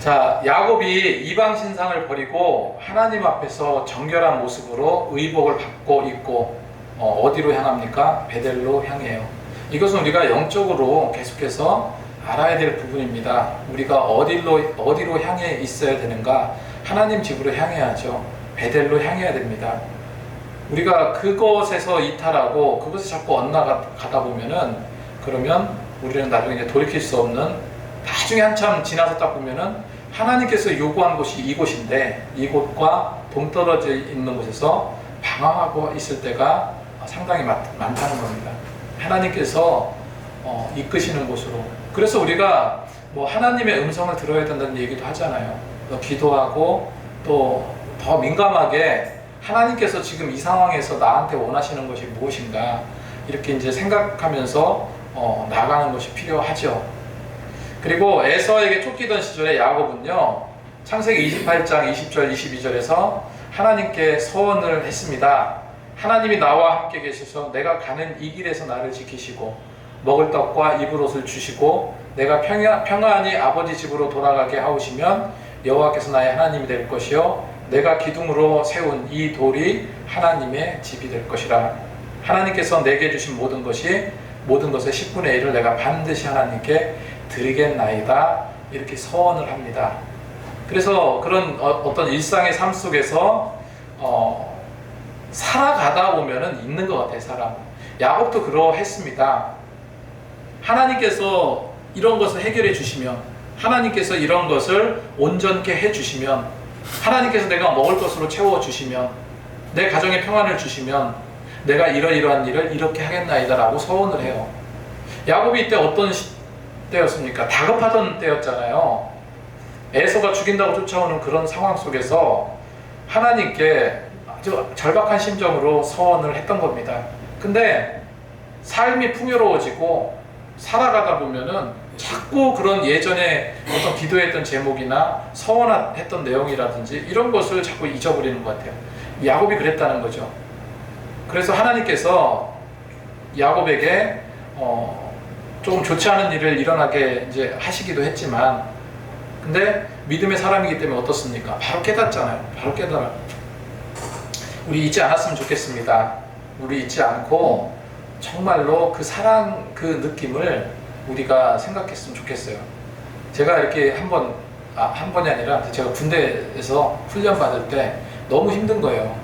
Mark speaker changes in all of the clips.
Speaker 1: 자, 야곱이 이방 신상을 버리고 하나님 앞에서 정결한 모습으로 의복을 받고 있고 어디로 향합니까? 베델로 향해요. 이것은 우리가 영적으로 계속해서 알아야 될 부분입니다. 우리가 어디로 향해 있어야 되는가? 하나님 집으로 향해야죠. 베델로 향해야 됩니다. 우리가 그것에서 이탈하고 그것에 자꾸 엇나가다 보면은, 그러면 우리는 나중에 이제 돌이킬 수 없는, 나중에 한참 지나서 딱 보면은 하나님께서 요구한 곳이 이곳인데 이곳과 동떨어져 있는 곳에서 방황하고 있을 때가 상당히 많다는 겁니다. 하나님께서 이끄시는 곳으로. 그래서 우리가 뭐 하나님의 음성을 들어야 된다는 얘기도 하잖아요. 기도하고 또 더 민감하게 하나님께서 지금 이 상황에서 나한테 원하시는 것이 무엇인가, 이렇게 이제 생각하면서 나가는 것이 필요하죠. 그리고 에서에게 쫓기던 시절에 야곱은요, 창세기 28장 20절 22절에서 하나님께 서원을 했습니다. 하나님이 나와 함께 계셔서 내가 가는 이 길에서 나를 지키시고 먹을 떡과 입을 옷을 주시고 내가 평안히 아버지 집으로 돌아가게 하오시면 여호와께서 나의 하나님이 될 것이요 내가 기둥으로 세운 이 돌이 하나님의 집이 될 것이라. 하나님께서 내게 주신 모든 것의 10분의 1을 내가 반드시 하나님께 드리겠나이다, 이렇게 서원을 합니다. 그래서 그런 어떤 일상의 삶 속에서 살아가다 보면은 있는 것 같아요. 사람 야곱도 그러했습니다. 하나님께서 이런 것을 해결해 주시면, 하나님께서 이런 것을 온전케 해 주시면, 하나님께서 내가 먹을 것으로 채워 주시면, 내 가정에 평안을 주시면 내가 이러이러한 일을 이렇게 하겠나이다 라고 서원을 해요. 야곱이 이때 어떤 때였습니까? 다급하던 때였잖아요. 에서가 죽인다고 쫓아오는 그런 상황 속에서 하나님께 아주 절박한 심정으로 서원을 했던 겁니다. 근데 삶이 풍요로워지고 살아가다 보면은 자꾸 그런 예전에 어떤 기도했던 제목이나 서원했던 내용이라든지 이런 것을 자꾸 잊어버리는 것 같아요. 야곱이 그랬다는 거죠. 그래서 하나님께서 야곱에게 조금 좋지 않은 일을 일어나게 이제 하시기도 했지만, 근데 믿음의 사람이기 때문에 어떻습니까? 바로 깨닫잖아요. 바로 깨달아. 우리 잊지 않았으면 좋겠습니다. 우리 잊지 않고 정말로 그 사랑, 그 느낌을 우리가 생각했으면 좋겠어요. 제가 이렇게 한 번이 아니라 제가 군대에서 훈련 받을 때 너무 힘든 거예요.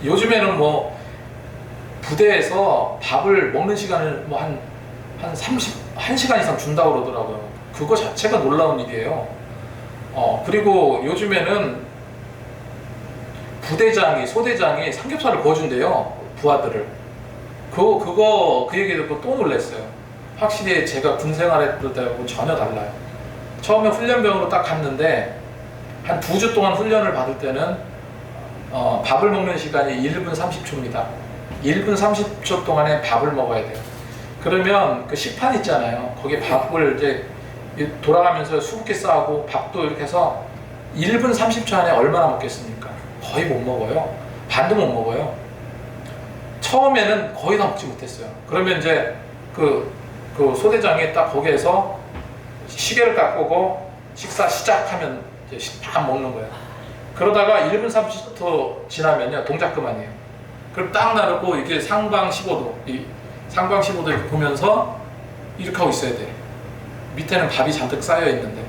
Speaker 1: 요즘에는 뭐 부대에서 밥을 먹는 시간을 뭐 한 1시간 이상 준다고 그러더라고요. 그거 자체가 놀라운 일이에요. 그리고 요즘에는 소대장이 삼겹살을 구워준대요. 부하들을. 그 얘기 듣고 또 놀랐어요. 확실히 제가 군 생활했을 때하고 전혀 달라요. 처음에 훈련병으로 딱 갔는데 한 2주 동안 훈련을 받을 때는 밥을 먹는 시간이 1분 30초입니다. 1분 30초 동안에 밥을 먹어야 돼요. 그러면 그 식판 있잖아요. 거기에 밥을 이제 돌아가면서 수북히 싸고 밥도 이렇게 해서 1분 30초 안에 얼마나 먹겠습니까? 거의 못 먹어요. 반도 못 먹어요. 처음에는 거의 다 먹지 못했어요. 그러면 이제 그 소대장이 딱 거기에서 시계를 딱 보고 식사 시작하면 이제 다 먹는 거예요. 그러다가 1분 30초 지나면요, 동작 그만이에요. 그럼 딱 나르고 이게 상방 15도 이렇게 보면서 이렇게 하고 있어야 돼. 밑에는 밥이 잔뜩 쌓여 있는데.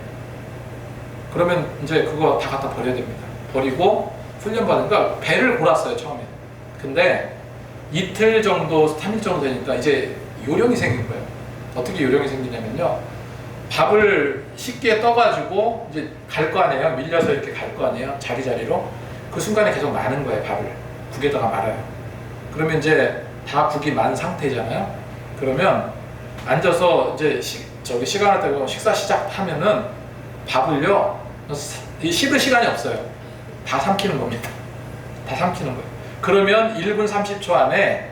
Speaker 1: 그러면 이제 그거 다 갖다 버려야 됩니다. 버리고 훈련받으니까 배를 골았어요, 처음에. 근데 이틀 정도, 3일 정도 되니까 이제 요령이 생긴 거예요. 어떻게 요령이 생기냐면요, 밥을 쉽게 떠가지고 이제 갈 거 아니에요. 밀려서 이렇게 갈 거 아니에요. 자리로. 그 순간에 계속 마는 거예요. 밥을 국에다가 말아요. 그러면 이제 다 국이 만 상태잖아요. 그러면 앉아서 이제 시간을 떼고 식사 시작하면은 밥을요, 씹을 시간이 없어요. 다 삼키는 겁니다. 다 삼키는 거예요. 그러면 1분 30초 안에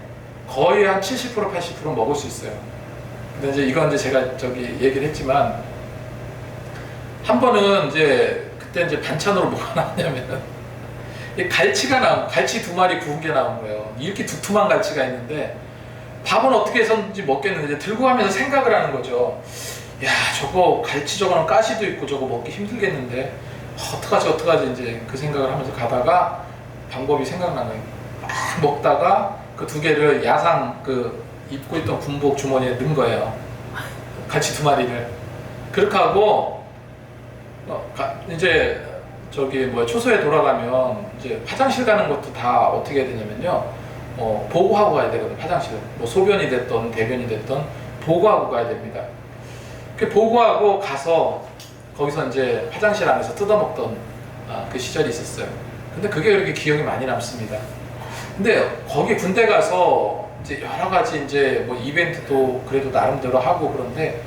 Speaker 1: 거의 한 70% 80% 먹을 수 있어요. 근데 이제 이건 이제 제가 얘기를 했지만, 한 번은 그때 이제 반찬으로 뭐가 나왔냐면은 갈치 2마리 구운 게 나온 거예요. 이렇게 두툼한 갈치가 있는데 밥은 어떻게 해서든지 먹겠는데 들고 가면서 생각을 하는 거죠. 야, 저거 갈치 저거는 가시도 있고 저거 먹기 힘들겠는데 어떡하지 이제 그 생각을 하면서 가다가 방법이 생각난 거예요. 막 먹다가 그 두 개를 야상 그 입고 있던 군복 주머니에 넣은 거예요. 갈치 두 마리를. 그렇게 하고 이제 저기 뭐야 초소에 돌아가면 이제 화장실 가는 것도 다 어떻게 해야 되냐면요. 보고하고 가야 되거든요. 화장실. 뭐 소변이 됐던 대변이 됐던 보고하고 가야 됩니다. 그 보고하고 가서 거기서 이제 화장실 안에서 뜯어먹던 그 시절이 있었어요. 근데 그게 그렇게 기억이 많이 남습니다. 근데 거기 군대 가서 이제 여러 가지 이제 뭐 이벤트도 그래도 나름대로 하고 그런데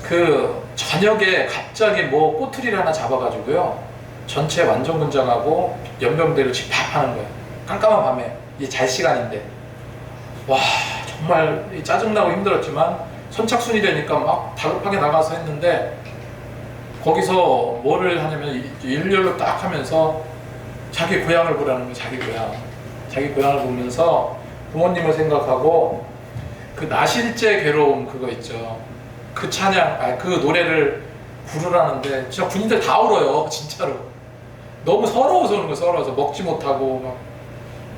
Speaker 1: 그 저녁에 갑자기 뭐 꼬투리를 하나 잡아가지고요. 전체 완전 군장하고 연병대를 집합하는 거예요. 깜깜한 밤에 이게 잘 시간인데 와 정말 짜증나고 힘들었지만 선착순이 되니까 막 다급하게 나가서 했는데 거기서 뭐를 하냐면 일렬로 딱 하면서 자기 고향을 보라는 거예요. 자기 고향을 보면서 부모님을 생각하고 그 나실제 괴로움 그거 있죠. 그 찬양, 그 노래를 부르라는데 진짜 군인들 다 울어요. 진짜로 너무 서러워서 그런 거예요. 서러워서 먹지 못하고 막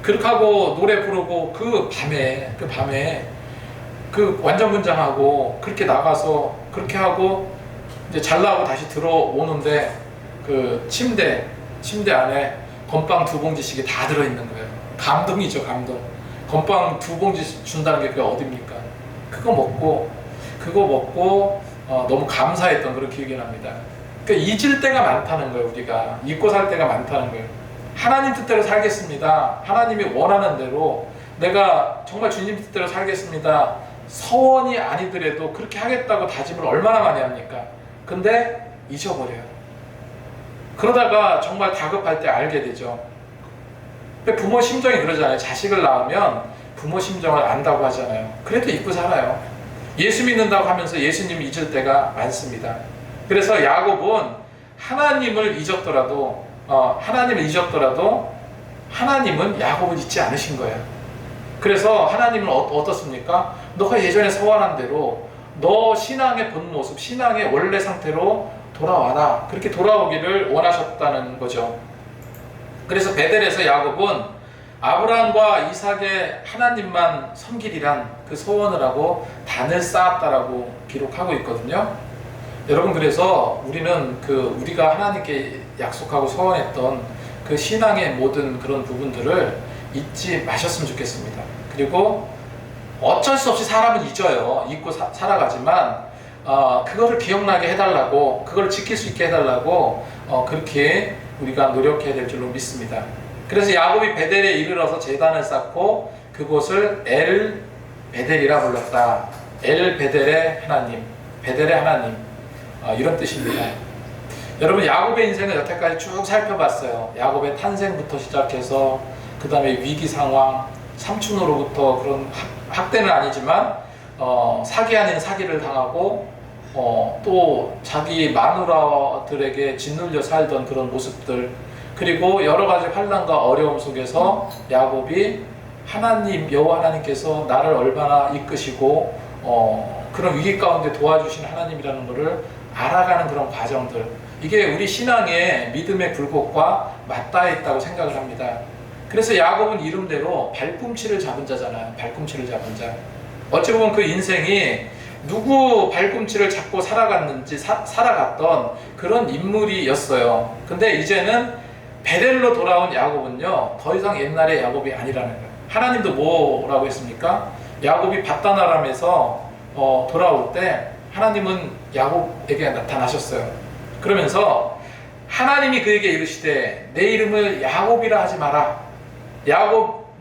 Speaker 1: 그렇게 하고 노래 부르고 그 밤에 그 완전분장하고 그렇게 나가서 그렇게 하고 이제 잘 나가고 다시 들어오는데 그 침대 안에 건빵 2봉지씩이 다 들어있는 거예요. 감동이죠, 감동. 건빵 2봉지 준다는 게 그게 어딥니까? 그거 먹고 너무 감사했던 그런 기억이 납니다. 그러니까 잊을 때가 많다는 거예요. 우리가 잊고 살 때가 많다는 거예요. 하나님 뜻대로 살겠습니다. 하나님이 원하는 대로 내가 정말 주님 뜻대로 살겠습니다. 서원이 아니더라도 그렇게 하겠다고 다짐을 얼마나 많이 합니까? 근데 잊어버려요. 그러다가 정말 다급할 때 알게 되죠. 근데 부모 심정이 그러잖아요. 자식을 낳으면 부모 심정을 안다고 하잖아요. 그래도 잊고 살아요. 예수 믿는다고 하면서 예수님 잊을 때가 많습니다. 그래서 야곱은 하나님을 잊었더라도 하나님은 야곱을 잊지 않으신 거예요. 그래서 하나님은 어떻습니까? 너가 예전에 서원한 대로 너 신앙의 본 모습, 신앙의 원래 상태로 돌아와라. 그렇게 돌아오기를 원하셨다는 거죠. 그래서 베델에서 야곱은 아브라함과 이삭의 하나님만 섬기리란 그 소원을 하고 단을 쌓았다라고 기록하고 있거든요. 여러분, 그래서 우리는 우리가 하나님께 약속하고 소원했던 그 신앙의 모든 그런 부분들을 잊지 마셨으면 좋겠습니다. 그리고 어쩔 수 없이 사람은 잊어요. 잊고 살아가지만 그거를 기억나게 해달라고, 그걸 지킬 수 있게 해달라고 그렇게 우리가 노력해야 될 줄로 믿습니다. 그래서 야곱이 베델에 이르러서 제단을 쌓고 그곳을 엘 베델이라 불렀다. 엘 베델의 하나님, 베델의 하나님, 이런 뜻입니다. 여러분, 야곱의 인생을 여태까지 쭉 살펴봤어요. 야곱의 탄생부터 시작해서 그 다음에 위기 상황, 삼촌으로부터 그런 학대는 아니지만 사기 아닌 사기를 당하고 또 자기 마누라들에게 짓눌려 살던 그런 모습들, 그리고 여러 가지 환난과 어려움 속에서 야곱이 하나님, 여호와 하나님께서 나를 얼마나 이끄시고 그런 위기 가운데 도와주신 하나님이라는 것을 알아가는 그런 과정들, 이게 우리 신앙의 믿음의 굴곡과 맞닿아 있다고 생각을 합니다. 그래서 야곱은 이름대로 발꿈치를 잡은 자잖아요. 발꿈치를 잡은 자. 어찌 보면 그 인생이 누구 발꿈치를 잡고 살아갔던 그런 인물이었어요. 근데 이제는 베델로 돌아온 야곱은요, 더 이상 옛날의 야곱이 아니라는 거예요. 하나님도 뭐라고 했습니까? 야곱이 밧단 아람에서 돌아올 때 하나님은 야곱에게 나타나셨어요. 그러면서 하나님이 그에게 이르시되 내 이름을 야곱이라 하지 마라.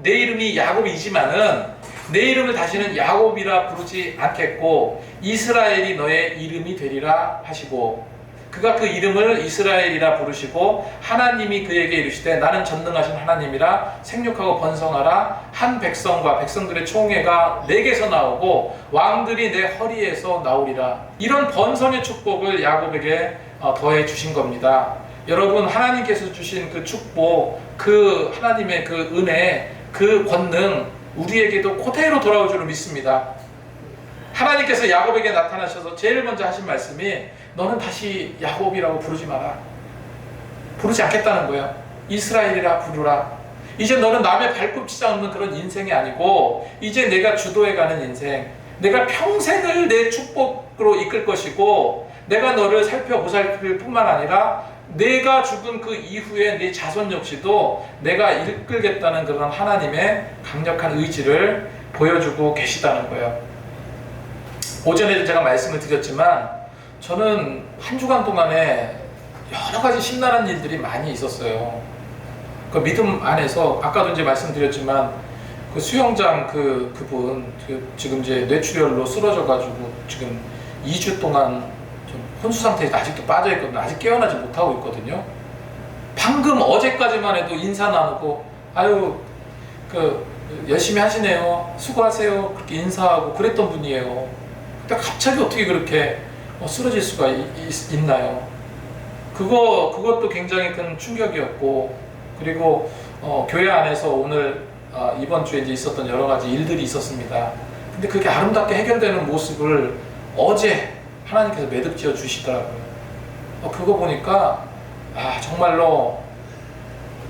Speaker 1: 내 이름이 야곱이지만은 내 이름을 다시는 야곱이라 부르지 않겠고 이스라엘이 너의 이름이 되리라 하시고, 그가 그 이름을 이스라엘이라 부르시고 하나님이 그에게 이르시되 나는 전능하신 하나님이라 생육하고 번성하라. 한 백성과 백성들의 총회가 내게서 나오고 왕들이 내 허리에서 나오리라. 이런 번성의 축복을 야곱에게 더해 주신 겁니다. 여러분, 하나님께서 주신 그 축복, 그 하나님의 그 은혜, 그 권능 우리에게도 그대로 돌아올 줄을 믿습니다. 하나님께서 야곱에게 나타나셔서 제일 먼저 하신 말씀이 너는 다시 야곱이라고 부르지 마라. 부르지 않겠다는 거예요. 이스라엘이라 부르라. 이제 너는 남의 발꿈치 잡는 그런 인생이 아니고 이제 내가 주도해가는 인생, 내가 평생을 내 축복으로 이끌 것이고 내가 너를 살펴보살필 뿐만 아니라 내가 죽은 그 이후에 네 자손 역시도 내가 이끌겠다는 그런 하나님의 강력한 의지를 보여주고 계시다는 거예요. 오전에도 제가 말씀을 드렸지만 저는 한 주간 동안에 여러 가지 심란한 일들이 많이 있었어요. 그 믿음 안에서 아까도 이제 말씀드렸지만 그 수영장 그분 지금 이제 뇌출혈로 쓰러져가지고 지금 2주 동안 좀 혼수 상태에 아직도 빠져 있거든요. 아직 깨어나지 못하고 있거든요. 방금 어제까지만 해도 인사 나누고 아유 열심히 하시네요. 수고하세요. 그렇게 인사하고 그랬던 분이에요. 근데 갑자기 어떻게 그렇게 쓰러질 수가 있나요? 그것도 굉장히 큰 충격이었고, 그리고 교회 안에서 오늘 이번 주에 이제 있었던 여러 가지 일들이 있었습니다. 근데 그게 아름답게 해결되는 모습을 어제 하나님께서 매듭지어 주시더라고요. 그거 보니까 정말로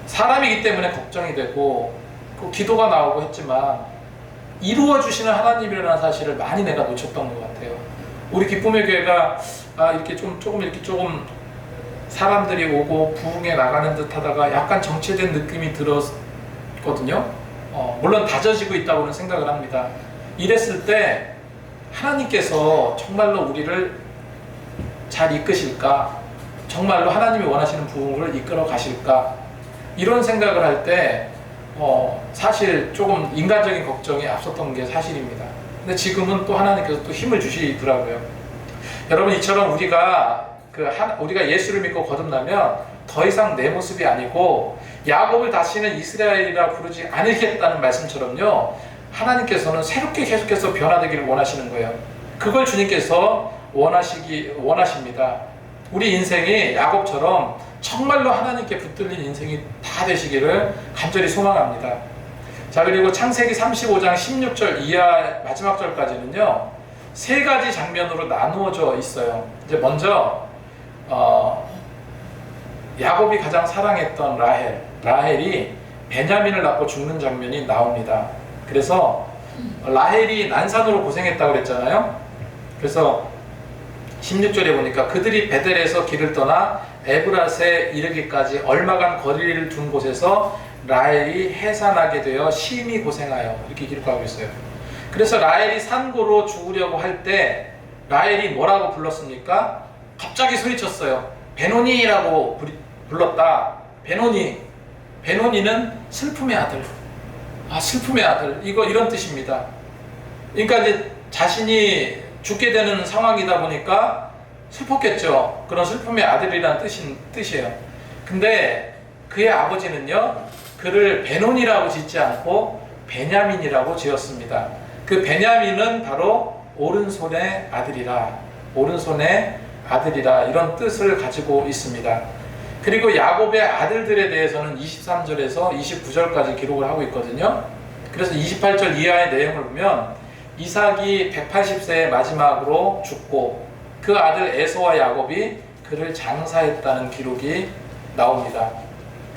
Speaker 1: 사람이기 때문에 걱정이 되고 그 기도가 나오고 했지만 이루어 주시는 하나님이라는 사실을 많이 내가 놓쳤던 것 같아요. 우리 기쁨의 교회가 이렇게 조금 사람들이 오고 부흥해 나가는 듯 하다가 약간 정체된 느낌이 들었거든요. 물론 다져지고 있다고는 생각을 합니다. 이랬을 때 하나님께서 정말로 우리를 잘 이끄실까? 정말로 하나님이 원하시는 부흥을 이끌어 가실까? 이런 생각을 할 때 사실 조금 인간적인 걱정이 앞섰던 게 사실입니다. 근데 지금은 또 하나님께서 또 힘을 주시더라고요. 여러분, 이처럼 우리가 예수를 믿고 거듭나면 더 이상 내 모습이 아니고 야곱을 다시는 이스라엘이라 부르지 않으겠다는 말씀처럼요, 하나님께서는 새롭게 계속해서 변화되기를 원하시는 거예요. 그걸 주님께서 원하십니다. 우리 인생이 야곱처럼 정말로 하나님께 붙들린 인생이 다 되시기를 간절히 소망합니다. 자, 그리고 창세기 35장 16절 이하 마지막 절까지는요, 세 가지 장면으로 나누어져 있어요. 이제 먼저 야곱이 가장 사랑했던 라헬이 베냐민을 낳고 죽는 장면이 나옵니다. 그래서 라헬이 난산으로 고생했다고 그랬잖아요. 그래서 16절에 보니까 그들이 베델에서 길을 떠나 에브랏에 이르기까지 얼마간 거리를 둔 곳에서 라헬이 해산하게 되어 심히 고생하여, 이렇게 기록하고 있어요. 그래서 라헬이 산고로 죽으려고 할 때 라헬이 뭐라고 불렀습니까? 갑자기 소리쳤어요. 베노니라고 불렀다. 베노니는 슬픔의 아들. 슬픔의 아들. 이런 뜻입니다. 그러니까 이제 자신이 죽게 되는 상황이다 보니까 슬펐겠죠. 그런 슬픔의 아들이라는 뜻이에요. 근데 그의 아버지는요, 그를 베논이라고 짓지 않고 베냐민이라고 지었습니다. 그 베냐민은 바로 오른손의 아들이라 이런 뜻을 가지고 있습니다. 그리고 야곱의 아들들에 대해서는 23절에서 29절까지 기록을 하고 있거든요. 그래서 28절 이하의 내용을 보면 이삭이 180세의 마지막으로 죽고 그 아들 에서와 야곱이 그를 장사했다는 기록이 나옵니다.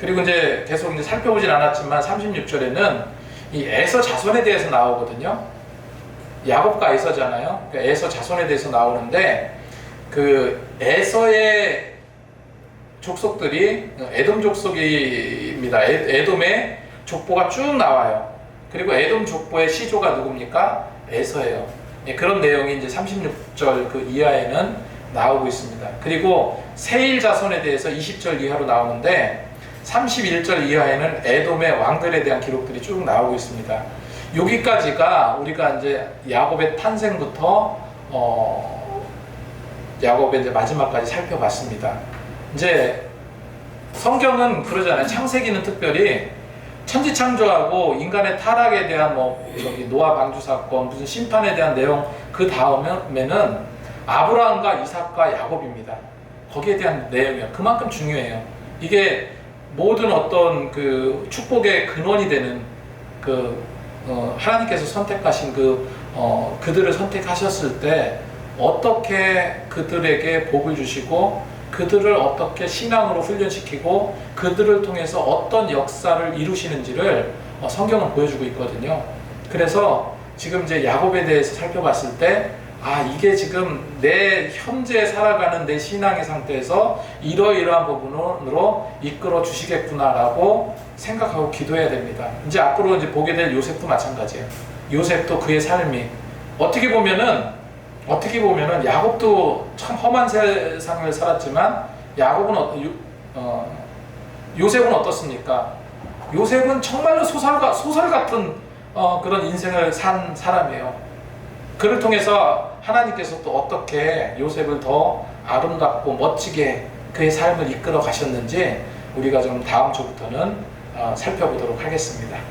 Speaker 1: 그리고 이제 계속 살펴보진 않았지만 36절에는 이 에서 자손에 대해서 나오거든요. 야곱과 에서잖아요. 그러니까 에서 자손에 대해서 나오는데 그 에서의 족속들이 에돔 족속입니다. 에돔의 족보가 쭉 나와요. 그리고 에돔 족보의 시조가 누굽니까? 에서예요. 그런 내용이 이제 36절 그 이하에는 나오고 있습니다. 그리고 세일 자손에 대해서 20절 이하로 나오는데 31절 이하에는 에돔의 왕들에 대한 기록들이 쭉 나오고 있습니다. 여기까지가 우리가 이제 야곱의 탄생부터 야곱의 이제 마지막까지 살펴봤습니다. 이제 성경은 그러잖아요. 창세기는 특별히 천지창조하고 인간의 타락에 대한 노아 방주 사건, 무슨 심판에 대한 내용 그 다음에는 아브라함과 이삭과 야곱입니다. 거기에 대한 내용이요. 그만큼 중요해요. 이게 모든 어떤 그 축복의 근원이 되는 하나님께서 선택하신 그 그들을 선택하셨을 때 어떻게 그들에게 복을 주시고 그들을 어떻게 신앙으로 훈련시키고 그들을 통해서 어떤 역사를 이루시는지를 성경은 보여주고 있거든요. 그래서 지금 이제 야곱에 대해서 살펴봤을 때 이게 지금 내 현재 살아가는 내 신앙의 상태에서 이러이러한 부분으로 이끌어 주시겠구나라고 생각하고 기도해야 됩니다. 이제 앞으로 이제 보게 될 요셉도 마찬가지예요. 요셉도 그의 삶이 어떻게 보면은 야곱도 참 험한 세상을 살았지만 요셉은 어떻습니까? 요셉은 정말로 소설 같은 그런 인생을 산 사람이에요. 그를 통해서 하나님께서 또 어떻게 요셉을 더 아름답고 멋지게 그의 삶을 이끌어 가셨는지 우리가 좀 다음 주부터는 살펴보도록 하겠습니다.